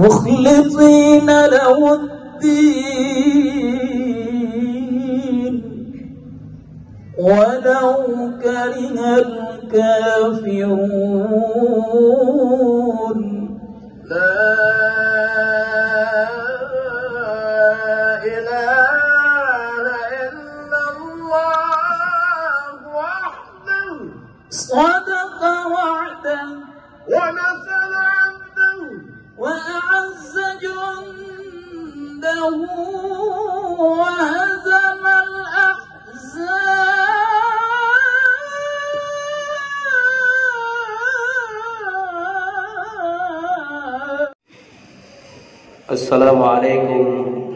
مخلصين له الدين ولو كره الكافرون. لا إله إلا الله وحده صدق وعده ونصر عبده وأعز جنده وهزم الأحزاب. السلام عليكم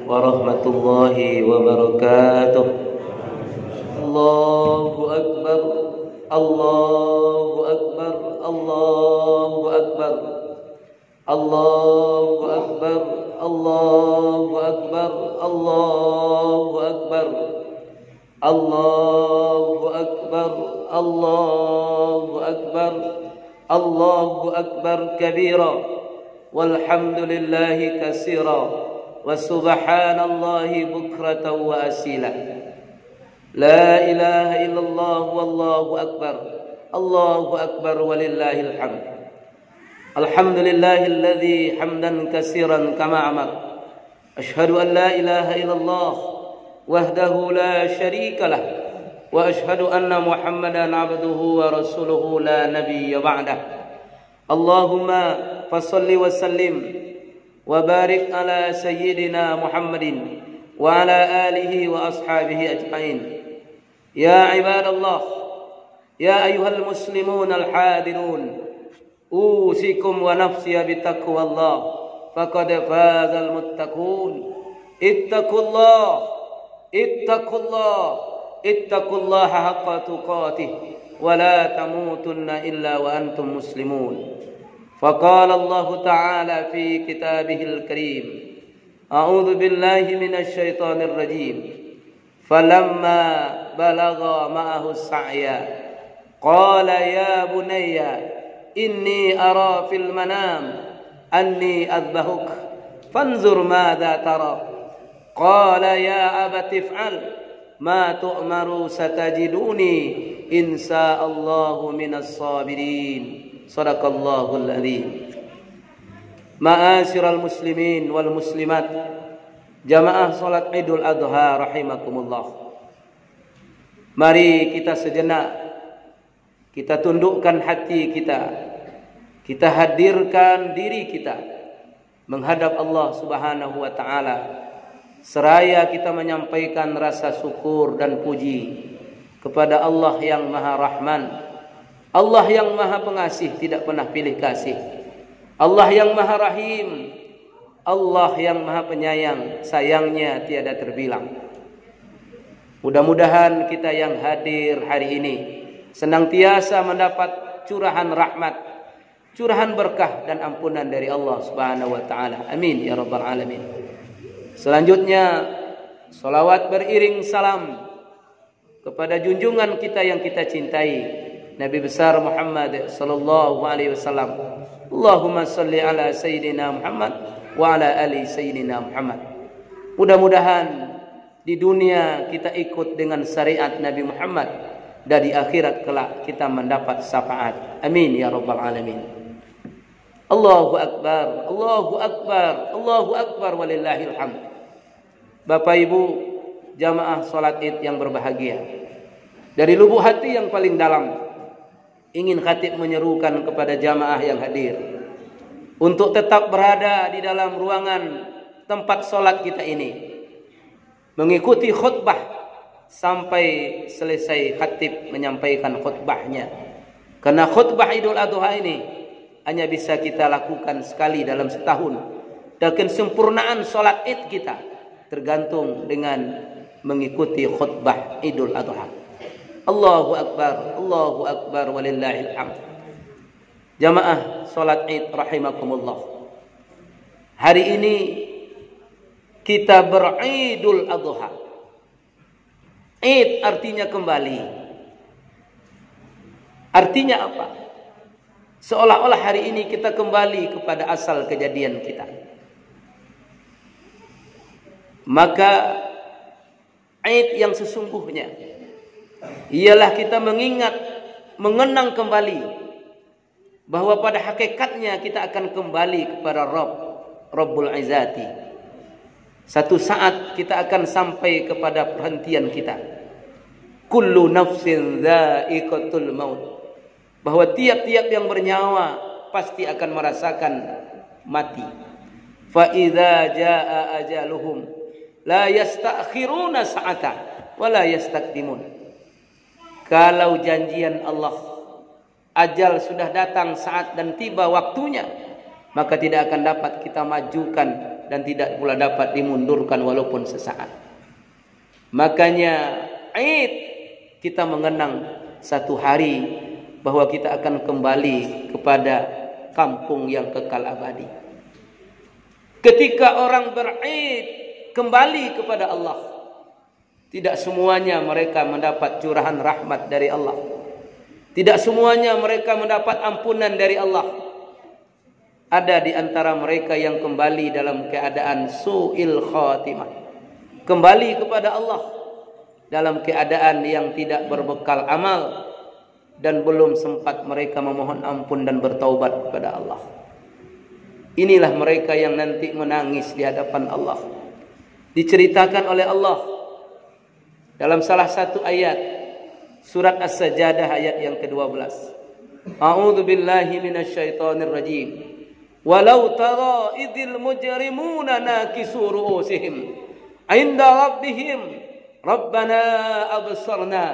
ورحمة الله وبركاته. الله أكبر الله أكبر الله أكبر الله أكبر الله أكبر الله أكبر الله أكبر الله أكبر الله أكبر كبيرا والحمد لله كثيرا وسبحان الله بكرة وأصيلا. لا إله إلا الله والله أكبر الله أكبر ولله الحمد. الحمد لله الذي حمدا كثيرا كما أمر. أشهد أن لا إله إلا الله وحده لا شريك له وأشهد أن محمدا عبده ورسوله لا نبي بعده. اللهم فصل وسلم وبارك على سيدنا محمد وعلى آله وأصحابه أجمعين. يا عباد الله، يا أيها المسلمون الحاضرون، أوصيكم ونفسي بتقوى الله فقد فاز المتقون. اتقوا الله اتقوا الله اتقوا الله حق تقاته ولا تموتن إلا وأنتم مسلمون. فقال الله تعالى في كتابه الكريم: أعوذ بالله من الشيطان الرجيم. فلما بلغ معه السعي قال يا بني إني أرى في المنام أني أذبحك فانظر ماذا ترى. قال يا أبت افعل ما تؤمر ستجدوني إن شاء الله من الصابرين. صدق الله العظيم. Ma'asyiral muslimin wal muslimat, jamaah salat Idul Adha rahimakumullah. Mari kita sejenak kita tundukkan hati kita, kita hadirkan diri kita menghadap Allah Subhanahu wa taala, seraya kita menyampaikan rasa syukur dan puji kepada Allah yang Maha Rahman, Allah yang Maha Pengasih, tidak pernah pilih kasih, Allah yang Maha Rahim, Allah yang Maha Penyayang, sayangnya tiada terbilang. Mudah-mudahan kita yang hadir hari ini senantiasa mendapat curahan rahmat, curahan berkah dan ampunan dari Allah Subhanahu wa taala. Amin ya rabbal alamin. Selanjutnya salawat beriring salam kepada junjungan kita yang kita cintai, Nabi besar Muhammad sallallahu alaihi wasallam. Allahumma salli ala sayyidina Muhammad wa ala ali sayyidina Muhammad. Mudah-mudahan di dunia kita ikut dengan syariat Nabi Muhammad, dan di akhirat kelak kita mendapat syafaat. Amin ya rabbal alamin. Allahu akbar, Allahu akbar, Allahu akbar walillahil hamd. Bapak Ibu jamaah salat Id yang berbahagia, dari lubuk hati yang paling dalam ingin khatib menyerukan kepada jamaah yang hadir untuk tetap berada di dalam ruangan tempat solat kita ini, mengikuti khutbah sampai selesai khatib menyampaikan khutbahnya. Karena khutbah Idul Adha ini hanya bisa kita lakukan sekali dalam setahun, dan kesempurnaan solat Id kita tergantung dengan mengikuti khutbah Idul Adha. Allahu akbar walillahil hamd. Jamaah salat Id rahimakumullah. Hari ini kita beridul adha. Id artinya kembali. Artinya apa? Seolah-olah hari ini kita kembali kepada asal kejadian kita. Maka Id yang sesungguhnya ialah kita mengenang kembali bahwa pada hakikatnya kita akan kembali kepada Rabbul Izzati. Satu saat kita akan sampai kepada perhentian kita. Kullu nafsin dha'iqatul maut. Bahwa tiap-tiap yang bernyawa pasti akan merasakan mati. Fa idza jaa ajaluhum la yasta'khiruna sa'ata wa la yastaqdimun. Kalau janjian Allah, ajal sudah datang saat dan tiba waktunya, maka tidak akan dapat kita majukan dan tidak pula dapat dimundurkan walaupun sesaat. Makanya Id kita mengenang satu hari bahwa kita akan kembali kepada kampung yang kekal abadi. Ketika orang berid kembali kepada Allah, tidak semuanya mereka mendapat curahan rahmat dari Allah. Tidak semuanya mereka mendapat ampunan dari Allah. Ada di antara mereka yang kembali dalam keadaan su'il khatimah, kembali kepada Allah dalam keadaan yang tidak berbekal amal, dan belum sempat mereka memohon ampun dan bertaubat kepada Allah. Inilah mereka yang nanti menangis di hadapan Allah. Diceritakan oleh Allah dalam salah satu ayat surat As-Sajdah ayat yang ke-12. A'udzu billahi minasyaitonir rajim. Walau tara idzil mujrimuna nakisu ru'usihim 'inda rabbihim rabbana absarna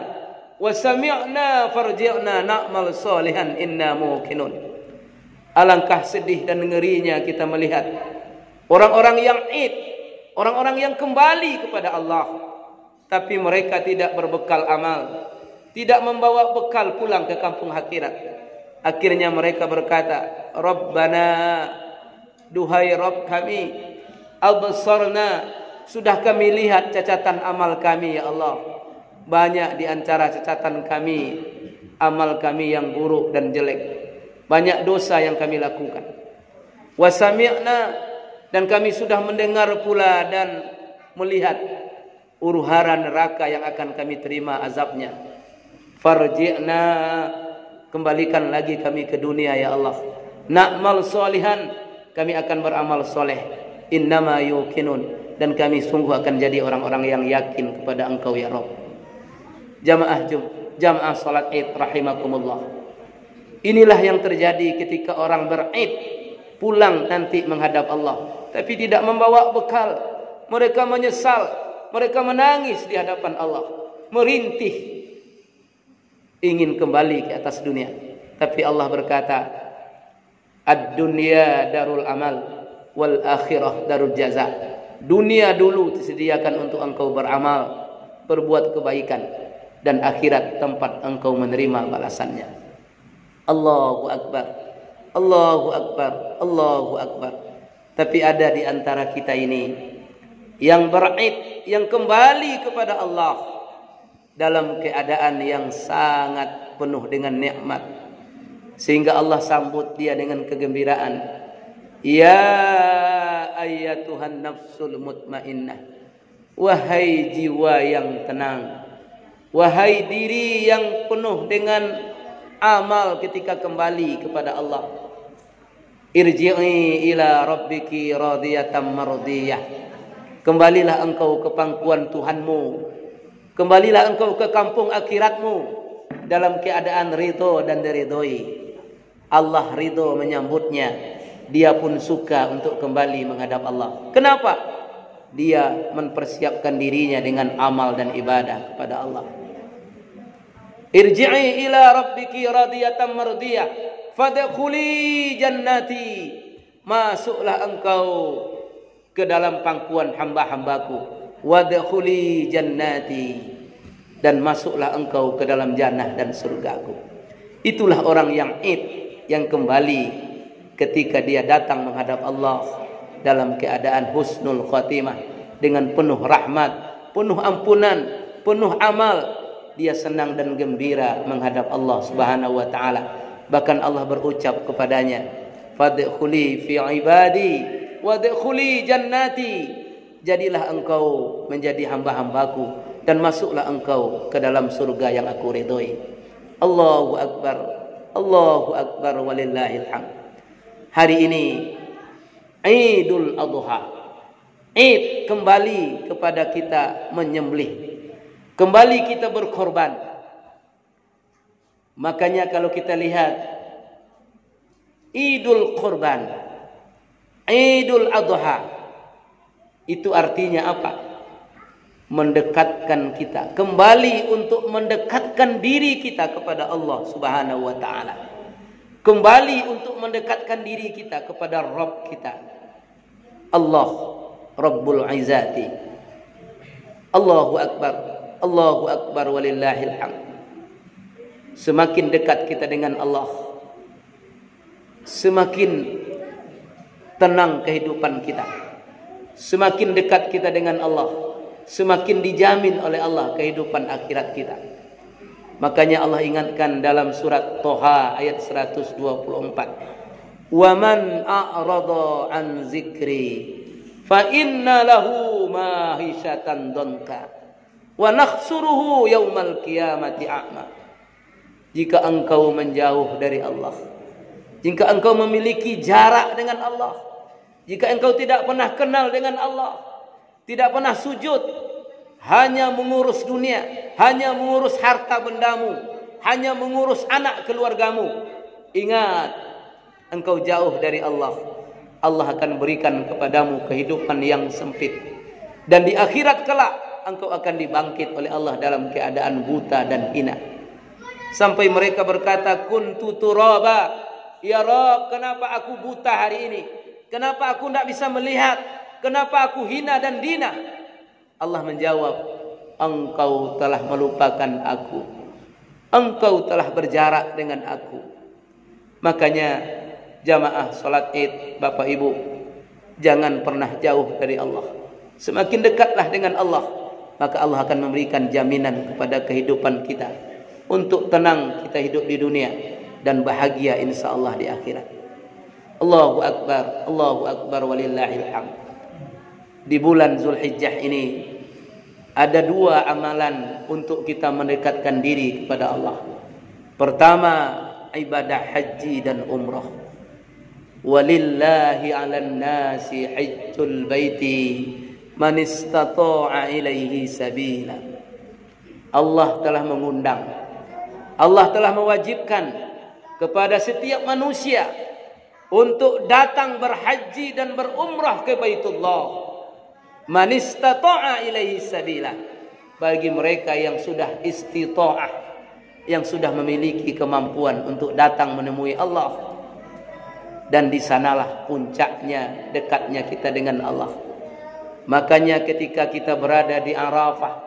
wa sami'na farji'na na'mal salihan inna muqinun. Alangkah sedih dan ngerinya kita melihat orang-orang yang orang-orang yang kembali kepada Allah, tapi mereka tidak berbekal amal, tidak membawa bekal pulang ke kampung akhirat. Akhirnya mereka berkata, Rabbana, duhai Rabb kami, absarna, sudah kami lihat cacatan amal kami ya Allah. Banyak di antara cacatan kami, amal kami yang buruk dan jelek. Banyak dosa yang kami lakukan. Wasami'na, dan kami sudah mendengar pula dan melihat huru-hara neraka yang akan kami terima azabnya. Farji'na, kembalikan lagi kami ke dunia ya Allah. Na'mal solihan, kami akan beramal soleh. Innama yuqinun, dan kami sungguh akan jadi orang-orang yang yakin kepada Engkau ya Rabb. Jamaah salat Id rahimakumullah. Inilah yang terjadi ketika orang berid pulang nanti menghadap Allah, tapi tidak membawa bekal. Mereka menyesal, mereka menangis di hadapan Allah, merintih ingin kembali ke atas dunia. Tapi Allah berkata, ad-dunya darul amal wal akhirah darul jaza. Dunia dulu disediakan untuk engkau beramal, berbuat kebaikan, dan akhirat tempat engkau menerima balasannya. Allahu Akbar, Allahu Akbar, Allahu Akbar. Tapi ada di antara kita ini yang berid, yang kembali kepada Allah dalam keadaan yang sangat penuh dengan nikmat, sehingga Allah sambut dia dengan kegembiraan. Ya ayyatuhan nafsul mutmainnah, wahai jiwa yang tenang, wahai diri yang penuh dengan amal ketika kembali kepada Allah. Irji'i ila rabbiki radiyatan mardiyah. Kembalilah engkau ke pangkuan Tuhanmu. Kembalilah engkau ke kampung akhiratmu dalam keadaan ridho dan diridhoi. Allah ridho menyambutnya. Dia pun suka untuk kembali menghadap Allah. Kenapa? Dia mempersiapkan dirinya dengan amal dan ibadah kepada Allah. Irji'i ila rabbiki radiyatan mardiyah fadkhuli jannati. Masuklah engkau ke dalam pangkuan hamba-hambaku. Wadkhuli jannati, dan masuklah engkau ke dalam jannah dan surgaku. Itulah orang yang yang kembali ketika dia datang menghadap Allah dalam keadaan husnul khatimah, dengan penuh rahmat, penuh ampunan, penuh amal. Dia senang dan gembira menghadap Allah Subhanahu wa taala. Bahkan Allah berucap kepadanya, fadkhuli fi ibadi wadkhuli jannati. jadilah engkau menjadi hamba-hambaku dan masuklah engkau ke dalam surga yang aku ridhoi. Allahu Akbar, Allahu Akbar, walillahil hamd. Hari ini Idul Adha. Id, kembali kepada kita menyembelih, kembali kita berkorban. Makanya kalau kita lihat Idul Kurban, Idul Adha, itu artinya apa? Mendekatkan kita, kembali untuk mendekatkan diri kita kepada Allah Subhanahu wa taala. Kembali untuk mendekatkan diri kita kepada Rabb kita, Allah Rabbul Izzati. Allahu Akbar, Allahu Akbar, walillahil hamd. Semakin dekat kita dengan Allah, semakin tenang kehidupan kita. Semakin dekat kita dengan Allah, semakin dijamin oleh Allah kehidupan akhirat kita. Makanya Allah ingatkan dalam surat Toha ayat 124. Wa man a'rada an zikri fa inna lahu mahisyatan donka wa nakhsuruhu yaumal qiyamati a'ma. Jika engkau menjauh dari Allah, jika engkau memiliki jarak dengan Allah, jika engkau tidak pernah kenal dengan Allah, tidak pernah sujud, hanya mengurus dunia, hanya mengurus harta bendamu, hanya mengurus anak keluargamu, ingat, engkau jauh dari Allah. Allah akan berikan kepadamu kehidupan yang sempit. Dan di akhirat kelak, engkau akan dibangkit oleh Allah dalam keadaan buta dan hina. Sampai mereka berkata, kuntu turaba, ya Rabb, kenapa aku buta hari ini? Kenapa aku tidak bisa melihat? Kenapa aku hina dan dina? Allah menjawab, engkau telah melupakan aku, engkau telah berjarak dengan aku. Makanya jamaah salat Id, Bapak Ibu, jangan pernah jauh dari Allah. Semakin dekatlah dengan Allah, maka Allah akan memberikan jaminan kepada kehidupan kita untuk tenang kita hidup di dunia dan bahagia insyaallah di akhirat. Allahu Akbar, Allahu Akbar, walillahil hamd. Di bulan Zulhijjah ini ada dua amalan untuk kita mendekatkan diri kepada Allah. Pertama, ibadah haji dan umrah. Walillahi 'alan nasi hajjul baiti man istata'a ilaihi sabila. Allah telah mengundang, Allah telah mewajibkan kepada setiap manusia untuk datang berhaji dan berumrah ke Baitullah. Man istata'a ilaihi sabila, bagi mereka yang sudah istita'ah, yang sudah memiliki kemampuan untuk datang menemui Allah. Dan di sanalah puncaknya dekatnya kita dengan Allah. Makanya ketika kita berada di Arafah,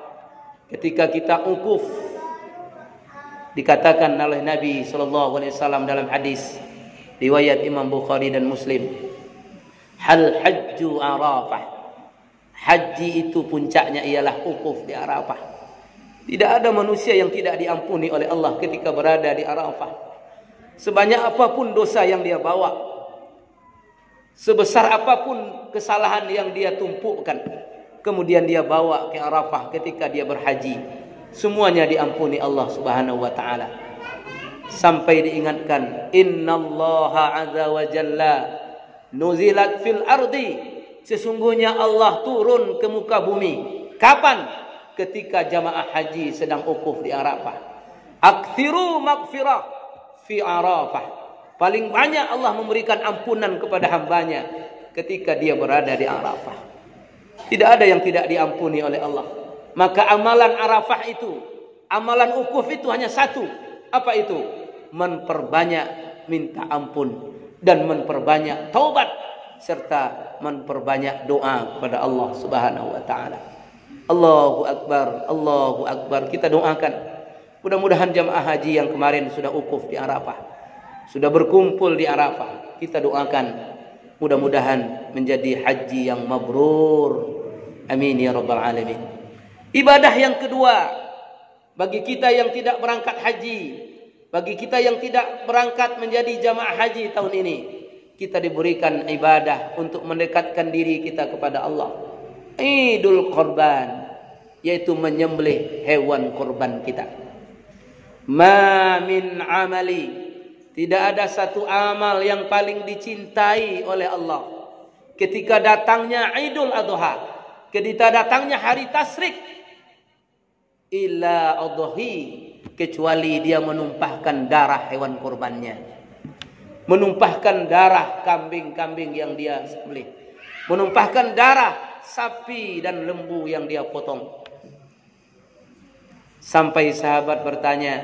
ketika kita ukuf, dikatakan oleh Nabi SAW dalam hadis riwayat Imam Bukhari dan Muslim, hal hajju Arafah, haji itu puncaknya ialah ukuf di Arafah. Tidak ada manusia yang tidak diampuni oleh Allah ketika berada di Arafah. Sebanyak apapun dosa yang dia bawa, sebesar apapun kesalahan yang dia tumpukkan, kemudian dia bawa ke Arafah ketika dia berhaji, semuanya diampuni Allah Subhanahu wa taala. Sampai diingatkan, innallaha azza wa jalla nuzilat fil ardi, sesungguhnya Allah turun ke muka bumi. Kapan? Ketika jamaah haji sedang ukuf di Arafah. Aktsiru maghfirah fi Arafah, paling banyak Allah memberikan ampunan kepada hambanya ketika dia berada di Arafah. Tidak ada yang tidak diampuni oleh Allah. Maka amalan Arafah itu, amalan ukuf itu hanya satu. Apa itu? Memperbanyak minta ampun dan memperbanyak taubat serta memperbanyak doa kepada Allah Subhanahu wa taala. Allahu Akbar, Allahu Akbar. Kita doakan mudah-mudahan jamaah haji yang kemarin sudah ukuf di Arafah, sudah berkumpul di Arafah, kita doakan mudah-mudahan menjadi haji yang mabrur. Amin ya rabbal alamin. Ibadah yang kedua, bagi kita yang tidak berangkat haji, bagi kita yang tidak berangkat menjadi jamaah haji tahun ini, kita diberikan ibadah untuk mendekatkan diri kita kepada Allah. Idul Qurban, yaitu menyembelih hewan kurban kita. Ma min amali, tidak ada satu amal yang paling dicintai oleh Allah ketika datangnya Idul Adha, ketika datangnya hari tasyrik, illa adhi, kecuali dia menumpahkan darah hewan kurbannya, menumpahkan darah kambing-kambing yang dia sembelih, menumpahkan darah sapi dan lembu yang dia potong. Sampai sahabat bertanya,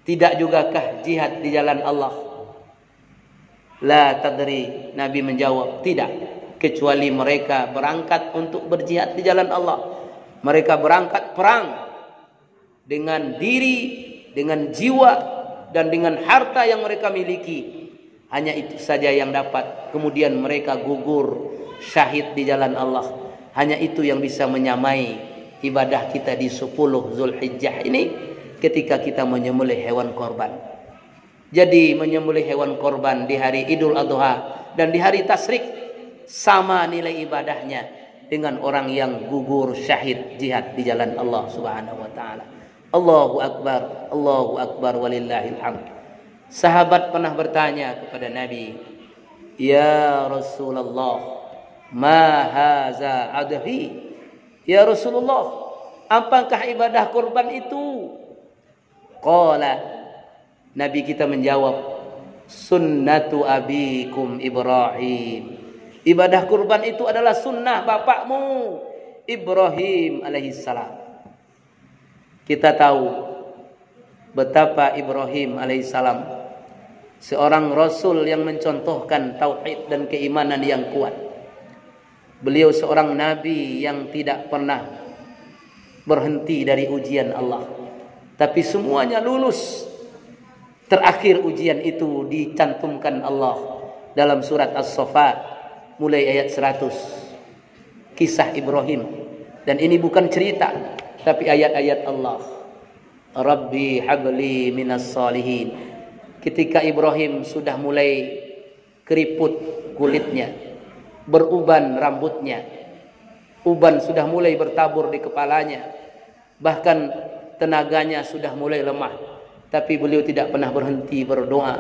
tidak jugakah jihad di jalan Allah? La tadri, Nabi menjawab, tidak, kecuali mereka berangkat untuk berjihad di jalan Allah. Mereka berangkat perang dengan diri, dengan jiwa, dan dengan harta yang mereka miliki. Hanya itu saja yang dapat. Kemudian mereka gugur syahid di jalan Allah. Hanya itu yang bisa menyamai ibadah kita di 10 Zulhijjah ini, ketika kita menyembelih hewan korban. Jadi menyembelih hewan korban di hari Idul Adha dan di hari tasyrik sama nilai ibadahnya dengan orang yang gugur syahid jihad di jalan Allah Subhanahu wa taala. Allahu akbar walillahil hamd. Sahabat pernah bertanya kepada Nabi, "Ya Rasulullah, ma haza adhi?" Ya Rasulullah, apakah ibadah kurban itu? Qala, Nabi kita menjawab, sunnatu abikum Ibrahim. Ibadah kurban itu adalah sunnah bapakmu Ibrahim alaihissalam. Kita tahu betapa Ibrahim alaihissalam seorang rasul yang mencontohkan tauhid dan keimanan yang kuat. Beliau seorang nabi yang tidak pernah berhenti dari ujian Allah, tapi semuanya lulus. Terakhir ujian itu dicantumkan Allah dalam surat As-Saffat mulai ayat 100. Kisah Ibrahim, dan ini bukan cerita tapi ayat-ayat Allah. Rabbi habli minas salihin. Ketika Ibrahim sudah mulai keriput kulitnya, beruban rambutnya, uban sudah mulai bertabur di kepalanya, bahkan tenaganya sudah mulai lemah, tapi beliau tidak pernah berhenti berdoa.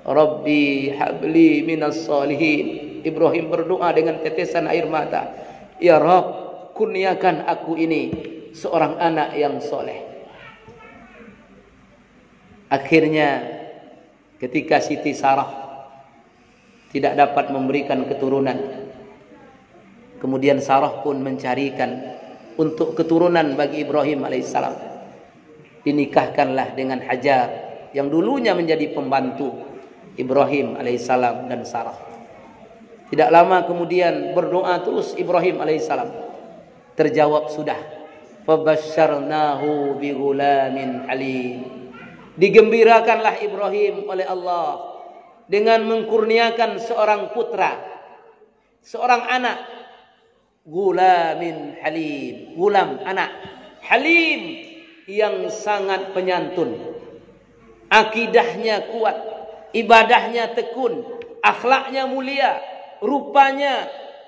Rabbi habli minas salihin. Ibrahim berdoa dengan tetesan air mata, ya Rabb, kurniakan aku ini seorang anak yang soleh. Akhirnya ketika Siti Sarah tidak dapat memberikan keturunan, kemudian Sarah pun mencarikan untuk keturunan bagi Ibrahim alaihissalam. Dinikahkanlah dengan Hajar yang dulunya menjadi pembantu Ibrahim alaihissalam dan Sarah. Tidak lama kemudian berdoa terus Ibrahim alaihissalam. Terjawab sudah. Fabasyarnahu bighulamin halim. Digembirakanlah Ibrahim oleh Allah dengan mengkurniakan seorang putra, seorang anak. Gulamin halim. Gulam, anak. Halim, yang sangat penyantun. Akidahnya kuat, ibadahnya tekun, akhlaknya mulia, rupanya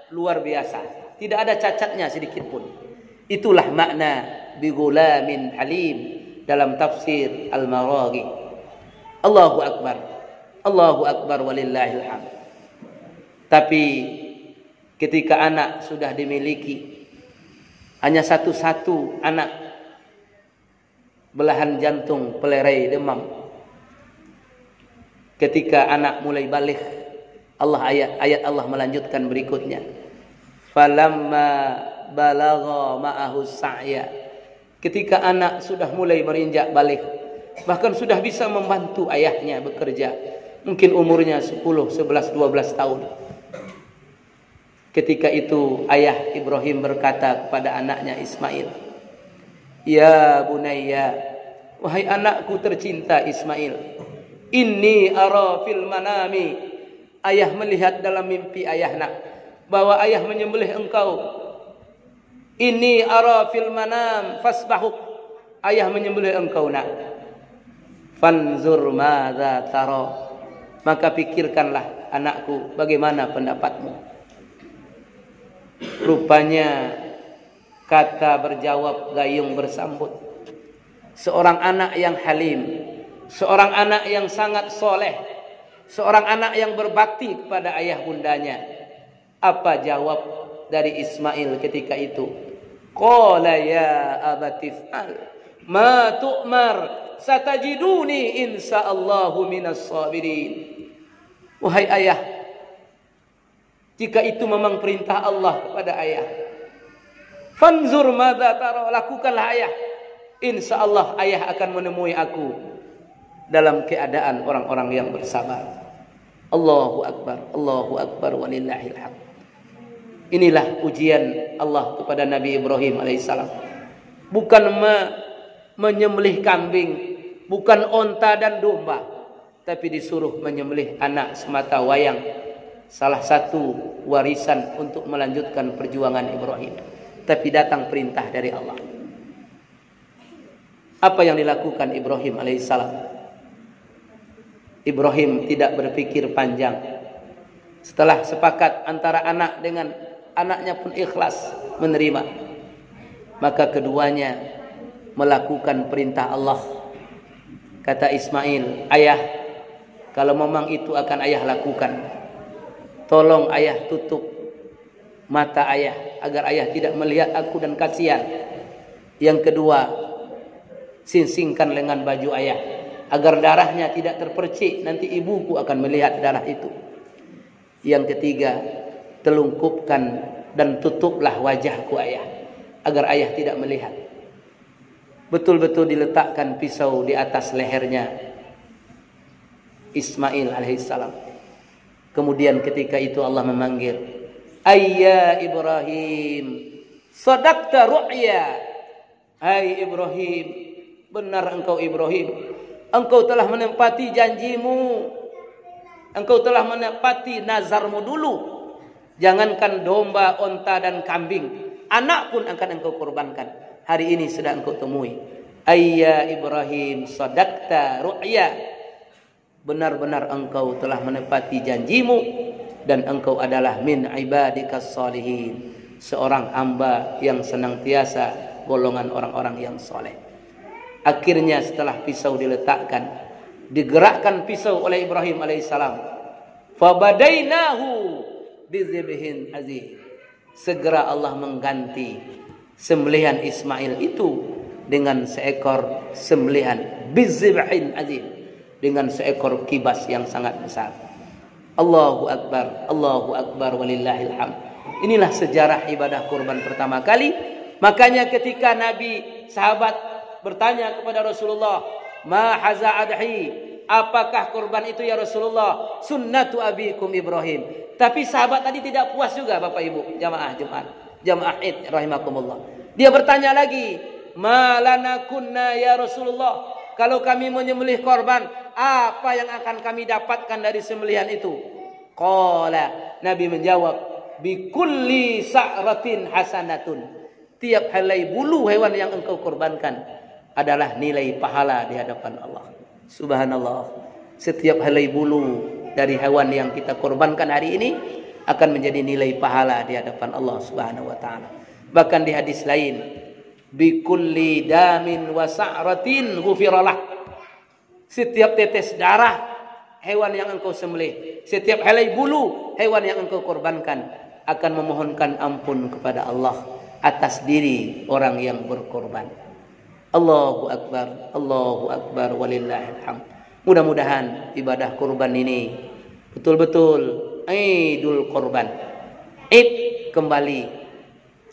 luar biasa, tidak ada cacatnya sedikit pun. Itulah makna bigulamin halim dalam tafsir Al-Maraghi. Allahu akbar walillahil hamd. Tapi ketika anak sudah dimiliki, hanya satu-satu anak, belahan jantung, pelerai, demam. Ketika anak mulai balik, ayat Allah melanjutkan berikutnya. Falamma balagha ma'ahu sa'ya. Ketika anak sudah mulai berinjak balik, bahkan sudah bisa membantu ayahnya bekerja, mungkin umurnya 10, 11, 12 tahun. Ketika itu ayah Ibrahim berkata kepada anaknya Ismail, ya bunayya, wahai anakku tercinta Ismail, inni ara fil manami, ayah melihat dalam mimpi ayah nak, bahwa ayah menyembelih engkau. Inni ara fil manam fasbahuk, ayah menyembelih engkau nak. Fanzur madza tara, maka pikirkanlah anakku, bagaimana pendapatmu. Rupanya kata berjawab gayung bersambut. Seorang anak yang halim, seorang anak yang sangat soleh, seorang anak yang berbakti kepada ayah bundanya. Apa jawab dari Ismail ketika itu? Qala ya abati fa'al ma tu'mar satajiduni insyaallahu minas sabirin. Wahai ayah, jika itu memang perintah Allah kepada ayah, fanzur madza tara, lakukanlah ayah. Insyaallah ayah akan menemui aku dalam keadaan orang-orang yang bersabar. Allahu akbar walillahil hamd. Inilah ujian Allah kepada Nabi Ibrahim alaihissalam. Bukan menyembelih kambing, bukan onta dan domba, tapi disuruh menyembelih anak semata wayang. Salah satu warisan untuk melanjutkan perjuangan Ibrahim. Tapi datang perintah dari Allah. Apa yang dilakukan Ibrahim alaihissalam? Ibrahim tidak berpikir panjang. Setelah sepakat antara anak dengan anaknya pun ikhlas menerima, maka keduanya melakukan perintah Allah. Kata Ismail, ayah, kalau memang itu akan ayah lakukan, tolong ayah tutup mata ayah agar ayah tidak melihat aku dan kasihan. Yang kedua, singsingkan lengan baju ayah agar darahnya tidak terpercik, nanti ibuku akan melihat darah itu. Yang ketiga, telungkupkan dan tutuplah wajahku ayah agar ayah tidak melihat. Betul-betul diletakkan pisau di atas lehernya Ismail alaihissalam. Kemudian ketika itu Allah memanggil, ayya Ibrahim, sadaqta ru'ya. Hai Ibrahim, benar engkau Ibrahim, engkau telah menepati janjimu, engkau telah menepati nazarmu dulu. Jangankan domba, onta dan kambing, anak pun akan engkau korbankan. Hari ini sudah engkau temui. Ayya Ibrahim, sadaqta ru'ya. Benar-benar engkau telah menepati janjimu dan engkau adalah min ibadikas salihin, seorang hamba yang senantiasa golongan orang-orang yang soleh. Akhirnya setelah pisau diletakkan, digerakkan pisau oleh Ibrahim alaihissalam. Fabadainahu bizibhin azim. Segera Allah mengganti sembelihan Ismail itu dengan seekor sembelihan bizibhin azim, dengan seekor kibas yang sangat besar. Allahu akbar walillahil hamd. Inilah sejarah ibadah kurban pertama kali. Makanya ketika Nabi sahabat bertanya kepada Rasulullah, ma haza adhi, apakah kurban itu ya Rasulullah? Sunnatu abikum Ibrahim. Tapi sahabat tadi tidak puas juga, Bapak Ibu jamaah Jumat, jamaah Id rahimakumullah. Dia bertanya lagi, ma lana kunna ya Rasulullah, kalau kami menyembelih korban, apa yang akan kami dapatkan dari sembelihan itu? Qala, Nabi menjawab, bi kulli sa'ratin hasanatun. Tiap helai bulu hewan yang engkau korbankan adalah nilai pahala di hadapan Allah. Subhanallah. Setiap helai bulu dari hewan yang kita korbankan hari ini akan menjadi nilai pahala di hadapan Allah Subhanahu wa taala. Bahkan di hadis lain, bi kulli damin wa sa'ratin ghufiralah. Setiap tetes darah hewan yang engkau sembelih, setiap helai bulu hewan yang engkau korbankan akan memohonkan ampun kepada Allah atas diri orang yang berkorban. Allahu akbar walillahil hamd. Mudah-mudahan ibadah kurban ini betul-betul Idul Kurban. Id kembali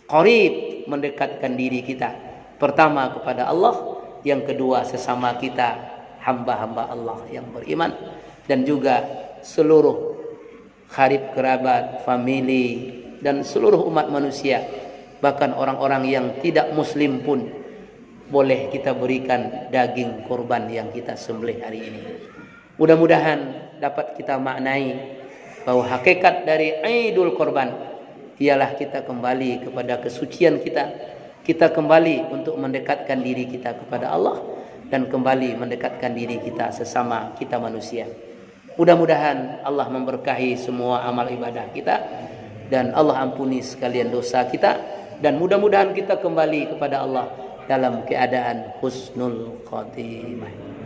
qarib, mendekatkan diri kita pertama kepada Allah, yang kedua sesama kita hamba-hamba Allah yang beriman, dan juga seluruh karib kerabat, famili, dan seluruh umat manusia, bahkan orang-orang yang tidak muslim pun boleh kita berikan daging kurban yang kita sembelih hari ini. Mudah-mudahan dapat kita maknai bahwa hakikat dari Idul Kurban ialah kita kembali kepada kesucian kita, kita kembali untuk mendekatkan diri kita kepada Allah, dan kembali mendekatkan diri kita sesama kita manusia. Mudah-mudahan Allah memberkahi semua amal ibadah kita, dan Allah ampuni sekalian dosa kita, dan mudah-mudahan kita kembali kepada Allah dalam keadaan husnul khatimah.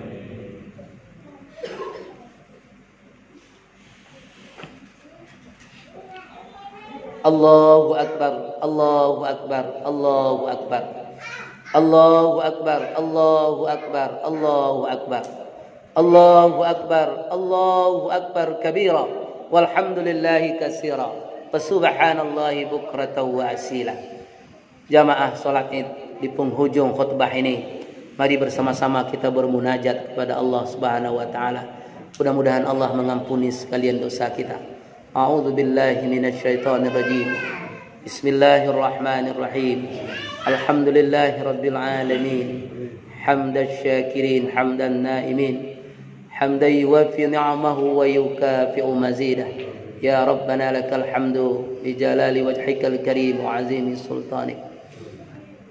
Allahu akbar, Allahu akbar, Allahu akbar, Allahu akbar, Allahu akbar, Allahu akbar, Allahu akbar, Allahu akbar kabira, walhamdulillahi katsira, subhanallahi bukratan wa asila. Jamaah salat Id, di penghujung khutbah ini, mari bersama-sama kita bermunajat kepada Allah Subhanahu wa taala. Mudah-mudahan Allah mengampuni sekalian dosa kita. A'udzu billahi minasyaitonir rajim. Bismillahirrahmanirrahim. Alhamdulillahirabbil alamin. Hamdasy syakirin, hamdan naimin. Hamdan yuwaffi ni'amahu wa yukafi'u mazidah. Ya Rabbana lakal hamdu bi jalali wajhikal karim wa azimi sultanik.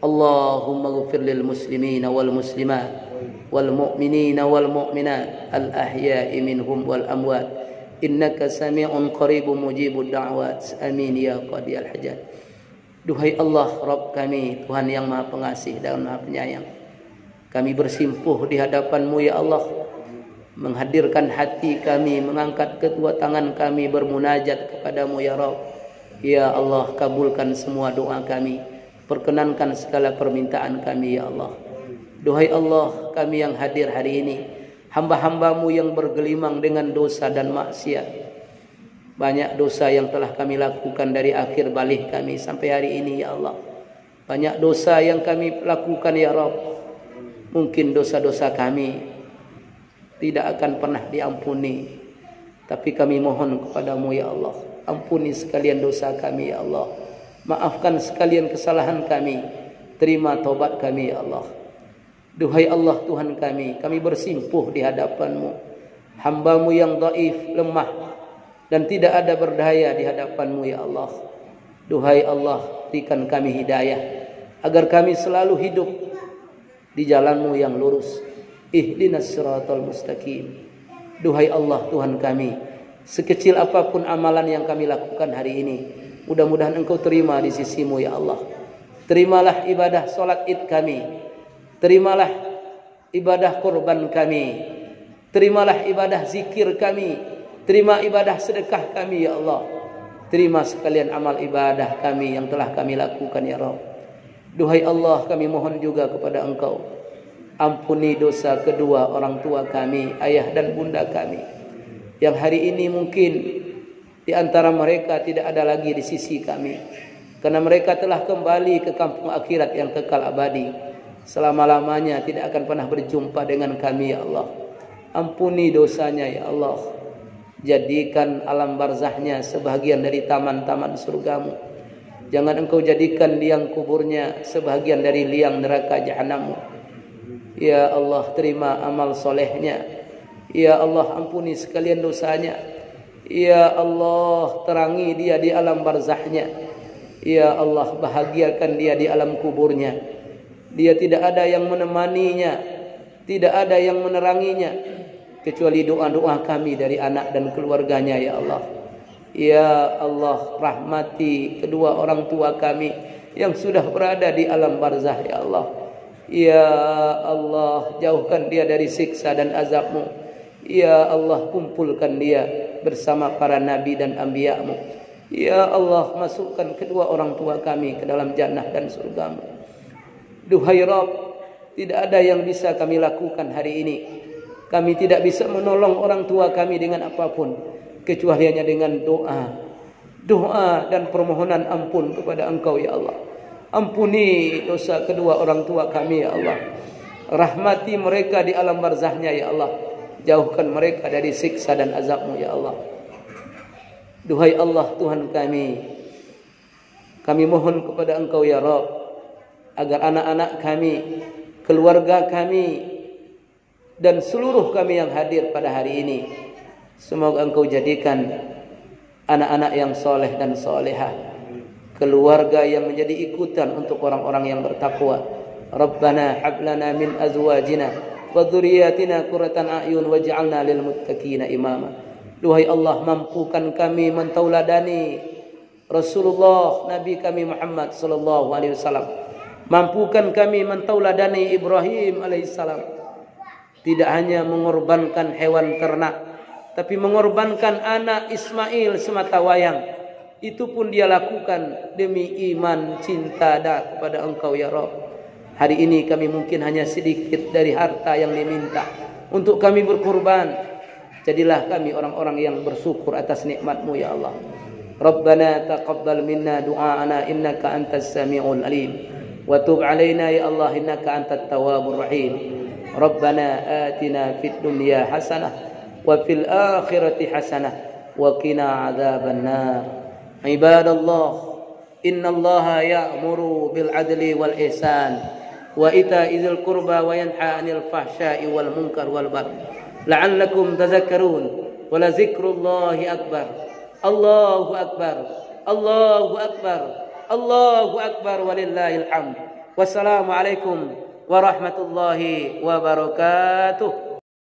Allahumma ighfir lil muslimina wal muslimat wal mu'minina wal mu'minat al ahya'i minhum wal amwat. Innaka sami'un qaribun mujibud da'wat. Amin ya qadiyal hajat. Duhai Allah, Rabb kami, Tuhan yang Maha Pengasih dan Maha Penyayang, kami bersimpuh di hadapan-Mu ya Allah, menghadirkan hati kami, mengangkat kedua tangan kami bermunajat kepadamu ya Rabb. Ya Allah, kabulkan semua doa kami, perkenankan segala permintaan kami ya Allah. Duhai Allah, kami yang hadir hari ini, hamba-hamba-Mu yang bergelimang dengan dosa dan maksiat. Banyak dosa yang telah kami lakukan dari akhir balik kami sampai hari ini ya Allah. Banyak dosa yang kami lakukan ya Rabb. Mungkin dosa-dosa kami tidak akan pernah diampuni, tapi kami mohon kepadamu ya Allah, ampuni sekalian dosa kami ya Allah. Maafkan sekalian kesalahan kami, terima taubat kami ya Allah. Duhai Allah Tuhan kami bersimpuh di hadapan-Mu, hamba-Mu yang dhaif, lemah, dan tidak ada berdaya di hadapan-Mu ya Allah. Duhai Allah, berikan kami hidayah, agar kami selalu hidup di jalan-Mu yang lurus. Ihdinas siratal mustaqim. Duhai Allah Tuhan kami, sekecil apapun amalan yang kami lakukan hari ini, mudah-mudahan Engkau terima di sisi-Mu ya Allah. Terimalah ibadah salat Id kami, terimalah ibadah kurban kami, terimalah ibadah zikir kami, terima ibadah sedekah kami ya Allah. Terima sekalian amal ibadah kami yang telah kami lakukan ya Rabb. Duhai Allah, kami mohon juga kepada Engkau, ampuni dosa kedua orang tua kami, ayah dan bunda kami, yang hari ini mungkin di antara mereka tidak ada lagi di sisi kami, karena mereka telah kembali ke kampung akhirat yang kekal abadi. Selama-lamanya tidak akan pernah berjumpa dengan kami ya Allah. Ampuni dosanya ya Allah. Jadikan alam barzahnya sebahagian dari taman-taman surgamu. Jangan Engkau jadikan liang kuburnya sebahagian dari liang neraka jahanammu. Ya Allah, terima amal solehnya. Ya Allah, ampuni sekalian dosanya. Ya Allah, terangi dia di alam barzahnya. Ya Allah, bahagiakan dia di alam kuburnya. Dia tidak ada yang menemaninya, tidak ada yang meneranginya, kecuali doa-doa kami dari anak dan keluarganya ya Allah. Ya Allah, rahmati kedua orang tua kami yang sudah berada di alam barzah ya Allah. Ya Allah, jauhkan dia dari siksa dan azab-Mu. Ya Allah, kumpulkan dia bersama para nabi dan anbiya-Mu. Ya Allah, masukkan kedua orang tua kami ke dalam jannah dan surga-Mu. Duhai Rabb, tidak ada yang bisa kami lakukan hari ini. Kami tidak bisa menolong orang tua kami dengan apapun, kecuali hanya dengan doa dan permohonan ampun kepada Engkau ya Allah. Ampuni dosa kedua orang tua kami ya Allah. Rahmati mereka di alam barzahnya ya Allah. Jauhkan mereka dari siksa dan azab-Mu ya Allah. Duhai Allah Tuhan kami mohon kepada Engkau ya Rabb, agar anak-anak kami, keluarga kami, dan seluruh kami yang hadir pada hari ini, semoga Engkau jadikan anak-anak yang soleh dan solehah, keluarga yang menjadi ikutan untuk orang-orang yang bertakwa. Rabbana hablana min azwajina wa dzurriyyatina qurratan a'yun waj'alna lil muttaqina imama. Duhai Allah, mampukan kami mentauladani Rasulullah Nabi kami Muhammad sallallahu alaihi wasallam. Mampukan kami mentauladani Ibrahim alaihissalam. Tidak hanya mengorbankan hewan ternak, tapi mengorbankan anak Ismail semata wayang. Itu pun dia lakukan demi iman cinta kepada Engkau ya Rabb. Hari ini kami mungkin hanya sedikit dari harta yang diminta untuk kami berkorban. Jadilah kami orang-orang yang bersyukur atas nikmat-Mu ya Allah. Rabbana taqabbal minna du'aana innaka antas sami'ul alim wa tub 'alaina ya Allah innaka antat tawwabur rahim. Rabbana atina fid dunya hasanah wa fil akhirati hasanah wa qina 'adzaban nar. Ibadallah, innallaha ya'muru bil 'adli wal ihsan wa ita'i dzil qurba wa yanha 'anil fahsya'i wal munkar wal baghi la'allakum tadhakkarun. Wa la dzikrullahi akbar. Allahu akbar, Allahu akbar, Allahu akbar walillahil hamd. Wassalamu alaikum warahmatullahi wabarakatuh.